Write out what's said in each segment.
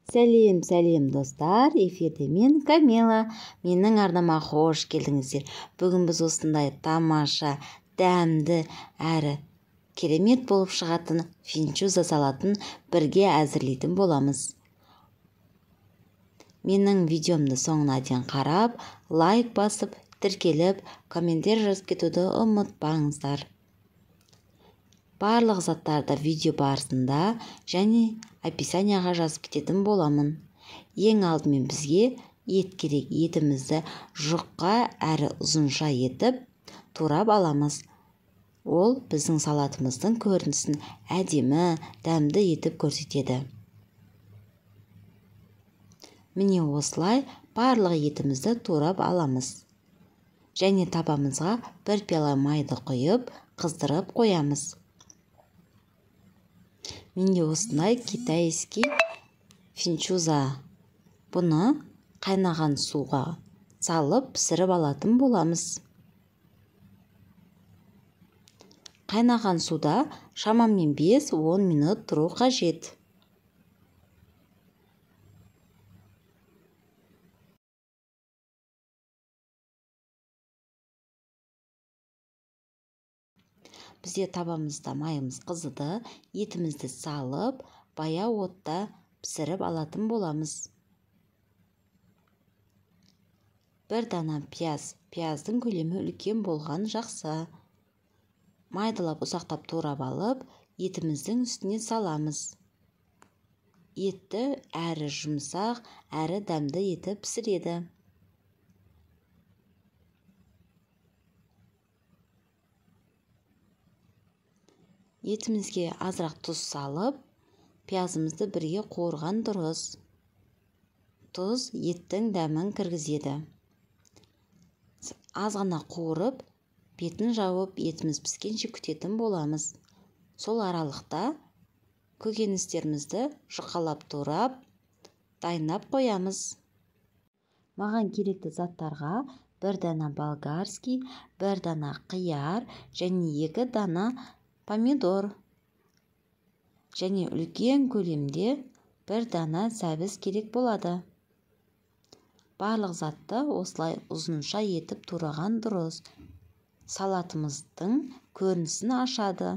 Сәлем достар, эфирде мен Камила. Менің арнама қош келдіңіздер. Бүгін біз осындай тамаша, дәмді әрі керемет болып шығатын финчуза салатын бірге әзірлейтін боламыз. Менің видеомды соңына дейін қарап, лайк басып, тіркеліп, комментер жазып кетуді ұмытпаңыздар. Барлық заттарды видео барысында және описанияға жазып кететін боламын. Ең алдымен бізге ет керек. Етімізді жұқа әрі ұзынша етіп турап аламыз. Ол біздің салатымыздың көрінісін әдемі, дәмді етіп көрсетеді. Міне осылай барлық етімізді турап аламыз. Және табамызға бір пиала майды құйып, қыздырып қоямыз. Менде осындай китайский финчуза. Бұны қайнаған суға салып пісіріп алатын боламыз. Қайнаған суда шамамен 5-10 минут тұру қажет. Бізде табамызда майымыз қызыды, етімізді салып, баяу отта пісіріп алатын боламыз. Бір дана пияздың көлемі үлкен болған жақсы. Майдалап ұсақтап турап алып, етіміздің үстіне саламыз. Етті әрі жұмсақ, әрі дәмді етіп пісіреді. Етімізге азырақ тұз салып, пиязымызды бірге қуырған дұрыс. Тұз еттің дәмін кіргізеді. Азғана қуырып, бетін жауып, етіміз піскенше күтетін боламыз. Сол аралықта көкөністерімізді жұқалап турап, дайындап қоямыз. Маған керекті заттарға бір дана болгарский, бір дана қияр және 2 дана помидор және үлкен көлемде бір дана сәбіз керек болады. Барлық затты осылай ұзынша етіп тураған дұрыс. Салатымыздың көрінісін ашады.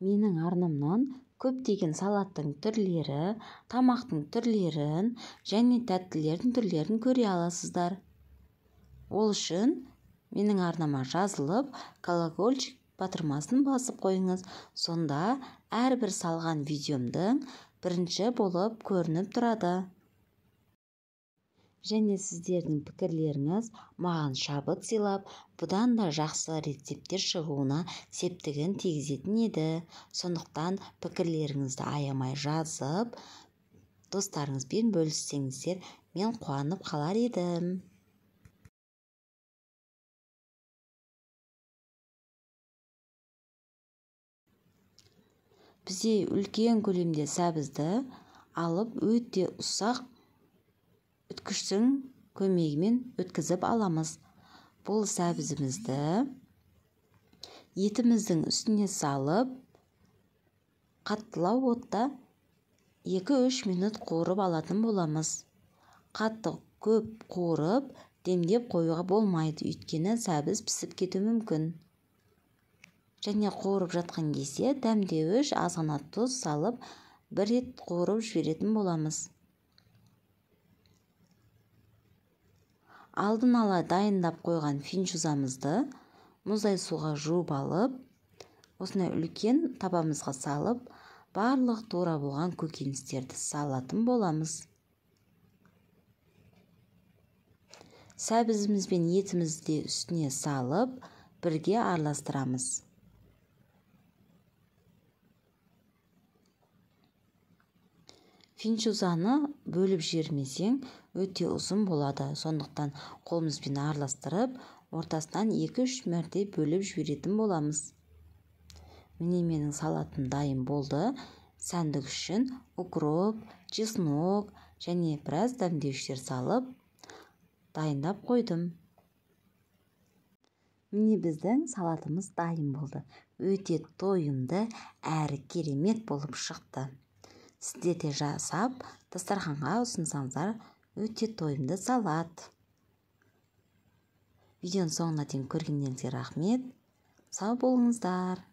Менің арнамнан көптеген салаттың түрлері, тамақтың түрлерін және тәттілердің түрлерін көре аласыздар. Ол үшін менің арнама жазылып, колокольчик батырмасын басып қойыңыз. Сонда әрбір салған видеомдың бірінші болып көрініп тұрады. Және сіздердің пікірлеріңіз маған шабыт сыйлап, бұдан да жақсы рецепттер шығуына септігін тигізетін еді. Сондықтан пікірлеріңізді аямай жазып, достарыңызбен бөліссеңіздер, мен қуанып қалар едім. Бізде үлкен көлемде сәбізді алып, өте ұсақ үткіштің көмегімен өткізіп аламыз. Бұл сәбізімізді етіміздің үстіне салып, қаттылау отта 2-3 минут қуырып алатын боламыз. Қатты көп қуырып, демдеп қоюға болмайды, өйткені сәбіз пісіп кетуі мүмкін. Және қуырып жатқан кезде дәмдеуіш азғана тұз салып, бір рет қуырып жіберетін боламыз. Алдын ала дайындап қойған финчузамызды мұздай суға жуып алып, осындай үлкен табамызға салып, барлық тура болған көкөністерді салатын боламыз. Сәбізіміз бен етімізді үстіне салып, бірге араластырамыз. Финчузаны бөліп жібермесең өте ұзын болады. Сондықтан қолымызбен араластырып, ортасынан 2-3 мәрте бөліп жіберетін боламыз. Міне менің салатым дайын болды. Сәндік үшін укроп, чеснок және біраз дәмдеуіштер салып, дайындап қойдым. Міне біздің салатымыз дайын болды. өте тойымды әрі керемет болып шықты. Сіздер де жасап дастарханға ұсынсаңыздар өте тойымды салат. Видеоның соңына дейін көргендеріңізге рахмет. Сау болыңыздар.